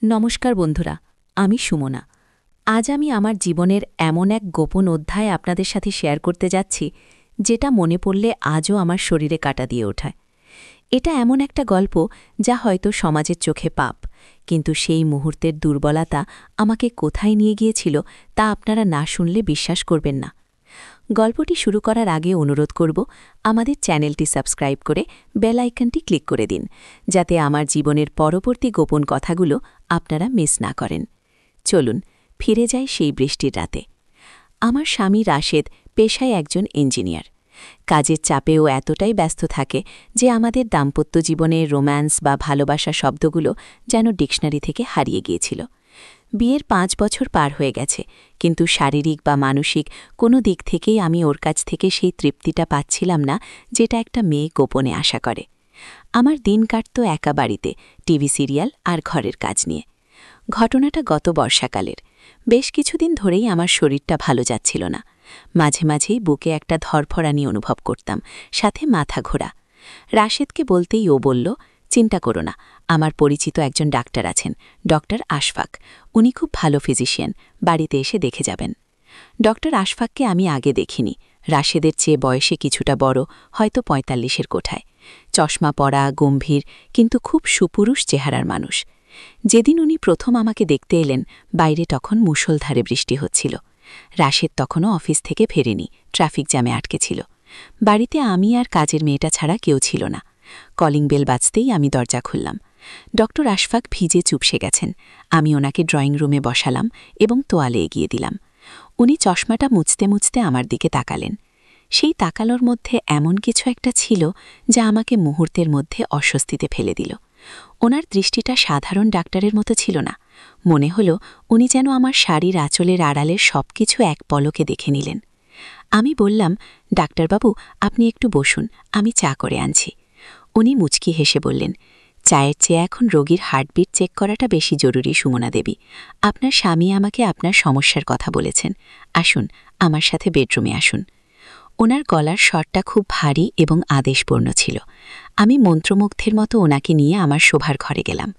নমস্কার বন্ধুরা, আমি সুমনা। আজ আমি আমার জীবনের এমন এক গোপন অধ্যায় আপনাদের সাথে শেয়ার করতে যাচ্ছি, যেটা মনে পড়লে আজও আমার শরীরে কাঁটা দিয়ে ওঠায়। এটা এমন একটা গল্প যা হয়তো সমাজের চোখে পাপ, কিন্তু সেই মুহূর্তের দুর্বলতা আমাকে কোথায় নিয়ে গিয়েছিল তা আপনারা না শুনলে বিশ্বাস করবেন না। গল্পটি শুরু করার আগে অনুরোধ করব, আমাদের চ্যানেলটি সাবস্ক্রাইব করে বেল আইকনটি ক্লিক করে দিন, যাতে আমার জীবনের পরবর্তী গোপন কথাগুলো আপনারা মিস না করেন। চলুন ফিরে যাই সেই বৃষ্টির রাতে। আমার স্বামী রাশেদ পেশায় একজন ইঞ্জিনিয়ার। কাজের চাপেও এতটাই ব্যস্ত থাকে যে আমাদের দাম্পত্য জীবনে রোম্যান্স বা ভালোবাসা শব্দগুলো যেন ডিকশনারি থেকে হারিয়ে গিয়েছিল। বিয়ের 5 বছর পার হয়ে গেছে, কিন্তু শারীরিক বা মানসিক কোনো দিক থেকেই আমি ওর কাছ থেকে সেই তৃপ্তিটা পাচ্ছিলাম না, যেটা একটা মেয়ে গোপনে আশা করে। আমার দিন কাটত একা বাড়িতে, টিভি সিরিয়াল আর ঘরের কাজ নিয়ে। ঘটনাটা গত বর্ষাকালের। বেশ কিছুদিন ধরেই আমার শরীরটা ভালো যাচ্ছিল না। মাঝে মাঝেই বুকে একটা ধরফরানি অনুভব করতাম, সাথে মাথা ঘোরা। রাশেদকে বলতেই ও বলল, চিন্তা করো না, আমার পরিচিত একজন ডাক্তার আছেন, ডক্টর আশফাক। উনি খুব ভালো ফিজিশিয়ান, বাড়িতে এসে দেখে যাবেন। ডক্টর আশফাককে আমি আগে দেখিনি। রাশেদের চেয়ে বয়সে কিছুটা বড়, হয়তো 45-এর কোঠায়। চশমা পরা, গম্ভীর, কিন্তু খুব সুপুরুষ চেহারার মানুষ। যেদিন উনি প্রথম আমাকে দেখতে এলেন, বাইরে তখন মুষলধারে বৃষ্টি হচ্ছিল। রাশেদ তখনও অফিস থেকে ফেরেনি, ট্রাফিক জ্যামে আটকে ছিল। বাড়িতে আমি আর কাজের মেয়েটা ছাড়া কেউ ছিল না। কলিং বেল বাজতেই আমি দরজা খুললাম। ডক্টর আশফাক ভিজে চুপসে গেছেন। আমি ওনাকে ড্রয়িং রুমে বসালাম এবং তোয়ালে এগিয়ে দিলাম। উনি চশমাটা মুছতে মুছতে আমার দিকে তাকালেন। সেই তাকালোর মধ্যে এমন কিছু একটা ছিল যা আমাকে মুহূর্তের মধ্যে অস্বস্তিতে ফেলে দিল। ওনার দৃষ্টিটা সাধারণ ডাক্তারের মতো ছিল না। মনে হলো উনি যেন আমার শাড়ির আঁচলের আড়ালের সবকিছু এক পলকে দেখে নিলেন। আমি বললাম, ডাক্তারবাবু, আপনি একটু বসুন, আমি চা করে আনছি। উনি মুচকি হেসে বললেন, চায়ের চেয়ে এখন রোগীর হার্টবিট চেক করাটা বেশি জরুরি সুমনা দেবী। আপনার স্বামী আমাকে আপনার সমস্যার কথা বলেছেন। আসুন, আমার সাথে বেডরুমে আসুন। ওনার গলার স্বরটা খুব ভারী এবং আদেশপূর্ণ ছিল। আমি মন্ত্রমুগ্ধের মতো ওনাকে নিয়ে আমার শোভার ঘরে গেলাম।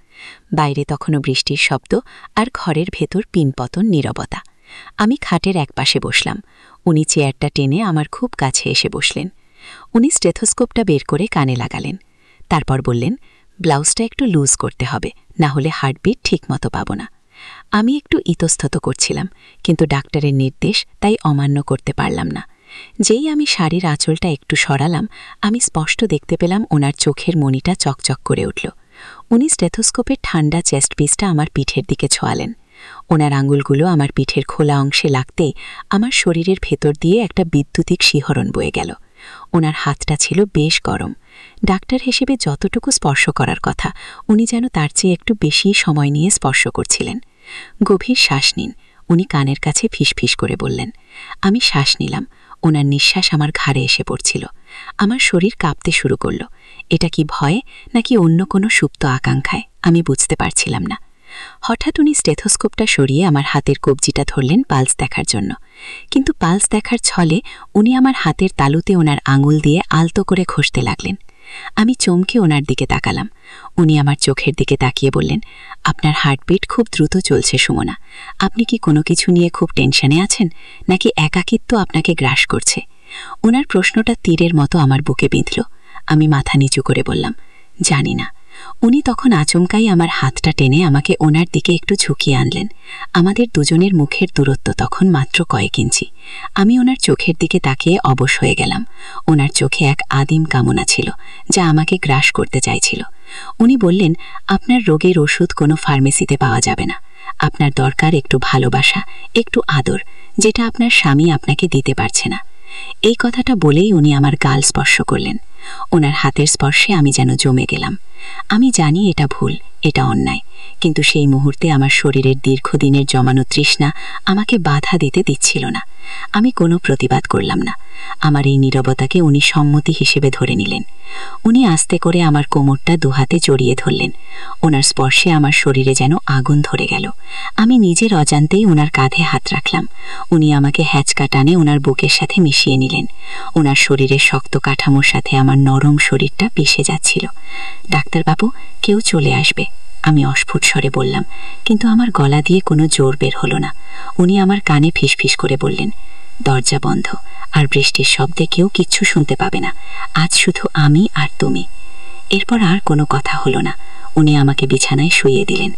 বাইরে তখনও বৃষ্টির শব্দ, আর ঘরের ভেতর পিনপতন নীরবতা। আমি খাটের একপাশে বসলাম। উনি চেয়ারটা টেনে আমার খুব কাছে এসে বসলেন। উনি স্টেথোস্কোপটা বের করে কানে লাগালেন। তারপর বললেন, ব্লাউজটা একটু লুজ করতে হবে, না হলে হার্টবিট ঠিকমতো পাব না। আমি একটু ইতস্তত করছিলাম, কিন্তু ডাক্তারের নির্দেশ তাই অমান্য করতে পারলাম না। যেই আমি শাড়ির আঁচলটা একটু সরালাম, আমি স্পষ্ট দেখতে পেলাম ওনার চোখের মণিটা চকচক করে উঠল। উনি স্টেথোস্কোপের ঠান্ডা চেস্ট পিসটা আমার পিঠের দিকে ছোঁয়ালেন। ওনার আঙুলগুলো আমার পিঠের খোলা অংশে লাগতেই আমার শরীরের ভেতর দিয়ে একটা বিদ্যুতিক শিহরণ বয়ে গেল। ওনার হাতটা ছিল বেশ গরম। ডাক্তার হিসেবে যতটুকু স্পর্শ করার কথা, উনি যেন তার চেয়ে একটু বেশি সময় নিয়ে স্পর্শ করছিলেন। গভীর শ্বাস নিন, উনি কানের কাছে ফিসফিস করে বললেন। আমি শ্বাস নিলাম। ওনার নিঃশ্বাস আমার ঘাড়ে এসে পড়ছিল। আমার শরীর কাঁপতে শুরু করল। এটা কি ভয় নাকি অন্য কোনো সুপ্ত আকাঙ্ক্ষায়, আমি বুঝতে পারছিলাম না। হঠাৎ উনি স্টেথোস্কোপটা সরিয়ে আমার হাতের কবজিটা ধরলেন পালস দেখার জন্য। কিন্তু পালস দেখার ছলে উনি আমার হাতের তালুতে ওনার আঙুল দিয়ে আলতো করে ঘষতে লাগলেন। আমি চমকে ওনার দিকে তাকালাম। উনি আমার চোখের দিকে তাকিয়ে বললেন, আপনার হার্টবিট খুব দ্রুত চলছে সুমনা। আপনি কি কোনো কিছু নিয়ে খুব টেনশনে আছেন, নাকি একাকিত্ব আপনাকে গ্রাস করছে? ওনার প্রশ্নটা তীরের মতো আমার বুকে বিঁধল। আমি মাথা নিচু করে বললাম, জানি না। উনি তখন আচমকাই আমার হাতটা টেনে আমাকে ওনার দিকে একটু ঝুঁকিয়ে আনলেন। আমাদের দুজনের মুখের দূরত্ব তখন মাত্র কয়েক ইঞ্চি। আমি ওনার চোখের দিকে তাকিয়ে অবশ হয়ে গেলাম। ওনার চোখে এক আদিম কামনা ছিল, যা আমাকে গ্রাস করতে চাইছিল। উনি বললেন, আপনার রোগের ওষুধ কোনো ফার্মেসিতে পাওয়া যাবে না। আপনার দরকার একটু ভালোবাসা, একটু আদর, যেটা আপনার স্বামী আপনাকে দিতে পারছে না। এই কথাটা বলেই উনি আমার গাল স্পর্শ করলেন। ওনার হাতের স্পর্শে আমি যেন জমে গেলাম। আমি জানি এটা ভুল, এটা অন্যায়, কিন্তু সেই মুহূর্তে আমার শরীরের দীর্ঘদিনের জমানো তৃষ্ণা আমাকে বাধা দিতে দিচ্ছিল না। আমি কোনো প্রতিবাদ করলাম না। আমার এই নীরবতাকে উনি সম্মতি হিসেবে ধরে নিলেন। উনি আস্তে করে আমার কোমরটা দুহাতে জড়িয়ে ধরলেন। ওনার স্পর্শে আমার শরীরে যেন আগুন ধরে গেল। আমি নিজের অজান্তেই ওনার কাঁধে হাত রাখলাম। উনি আমাকে হ্যাঁচকা টানে ওনার বুকের সাথে মিশিয়ে নিলেন। ওনার শরীরের শক্ত কাঠামোর সাথে আমার নরম শরীরটা পিষে যাচ্ছিল। ডাক্তারবাবু, কেউ চলে আসবে। আমি অস্ফুট স্বরে বললাম, কিন্তু আমার গলা দিয়ে কোনো জোর বের হলো না। উনি আমার কানে ফিসফিস করে বললেন, দরজা বন্ধ, আর বৃষ্টির শব্দে কেউ কিচ্ছু শুনতে পাবে না, আজ শুধু আমি আর তুমি। এরপর আর কোনো কথা হলো না। উনি আমাকে বিছানায় শুইয়ে দিলেন।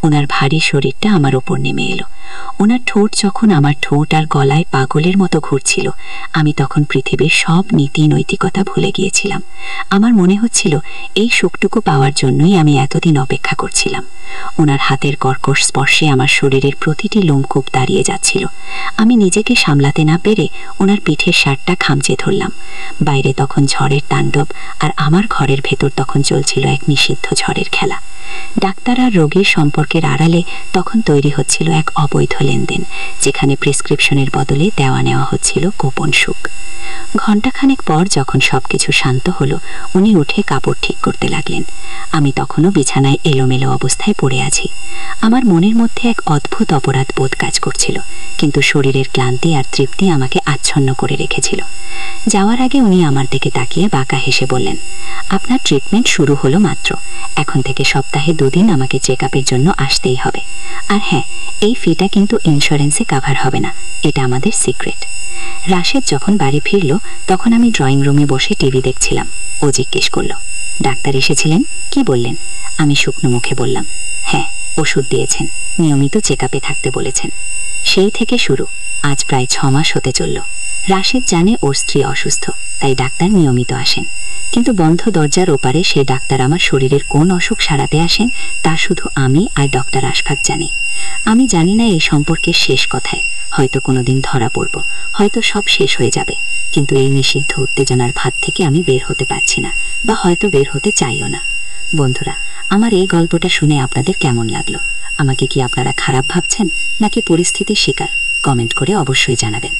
ওনার ভারী শরীরটা আমার ওপর নেমে এলো। ওনার ঠোঁট যখন আমার ঠোঁট আর গলায় পাগলের মতো ঘুরছিল, আমি তখন পৃথিবীর সব নীতি নৈতিকতা ভুলে গিয়েছিলাম। আমার মনে হচ্ছিল এই সুখটুকু পাওয়ার জন্যই আমি এতদিন অপেক্ষা করছিলাম। ওনার হাতের কর্কশ স্পর্শে আমার শরীরের প্রতিটি লোমকূপ দাঁড়িয়ে যাচ্ছিল। আমি নিজেকে সামলাতে না পেরে ওনার পিঠের শার্টটা খামচে ধরলাম। বাইরে তখন ঝড়ের তাণ্ডব, আর আমার ঘরের ভেতর তখন চলছিল এক নিষিদ্ধ ঝড়ের খেলা। ডাক্তার আর রোগীর সম্পর্কের আড়ালে তখন তৈরি হচ্ছিল এক অবৈধ লেনদেন, যেখানে প্রেসক্রিপশনের বদলে দেওয়া নেওয়া হচ্ছিল গোপন সুখ। ঘণ্টাখানেক পর যখন সবকিছু শান্ত হলো, উনি উঠে কাপড় ঠিক করতে লাগলেন। আমি তখনও বিছানায় এলোমেলো অবস্থায় পড়ে আছি। আমার মনের মধ্যে এক অদ্ভুত অপরাধ বোধ কাজ করছিল, কিন্তু শরীরের ক্লান্তি আর তৃপ্তি আমাকে আচ্ছন্ন করে রেখেছিল। যাওয়ার আগে উনি আমার দিকে তাকিয়ে বাঁকা হেসে বললেন, আপনার ট্রিটমেন্ট শুরু হলো মাত্র। এখন থেকে সপ্তাহে 2 দিন আমাকে চেক আপের জন্য আসতেই হবে। আর হ্যাঁ, এই ফিটা কিন্তু ইন্স্যুরেন্সে কাভার হবে না, এটা আমাদের সিক্রেট। রাশেদ যখন বাড়ি ফিরল, তখন আমি ড্রয়িং রুমে বসে টিভি দেখছিলাম। ও জিজ্ঞেস করল, ডাক্তার এসেছিলেন, কি বললেন? আমি শুকনো মুখে বললাম, হ্যাঁ, ওষুধ দিয়েছেন, নিয়মিত চেক আপে থাকতে বলেছেন। সেই থেকে শুরু, আজ প্রায় 6 মাস হতে চলল। রাশেদ জানে ওর স্ত্রী অসুস্থ, তাই ডাক্তার নিয়মিত আসেন। কিন্তু বন্ধ দরজার ওপারে সে ডাক্তার আমার শরীরের কোন অসুখ সারাতে আসেন তা শুধু আমি আর ডক্টর আশফাক জানি। আমি জানি না এই সম্পর্কের শেষ কথায়, হয়তো কোনোদিন ধরা পড়ব, হয়তো সব শেষ হয়ে যাবে, কিন্তু এই নিষিদ্ধ উত্তেজনার ভাত থেকে আমি বের হতে পারছি না, বা হয়তো বের হতে চাইও না। বন্ধুরা, আমার এই গল্পটা শুনে আপনাদের কেমন লাগলো? আমাকে কি আপনারা খারাপ ভাবছেন, নাকি পরিস্থিতির শিকার? কমেন্ট করে অবশ্যই জানাবেন।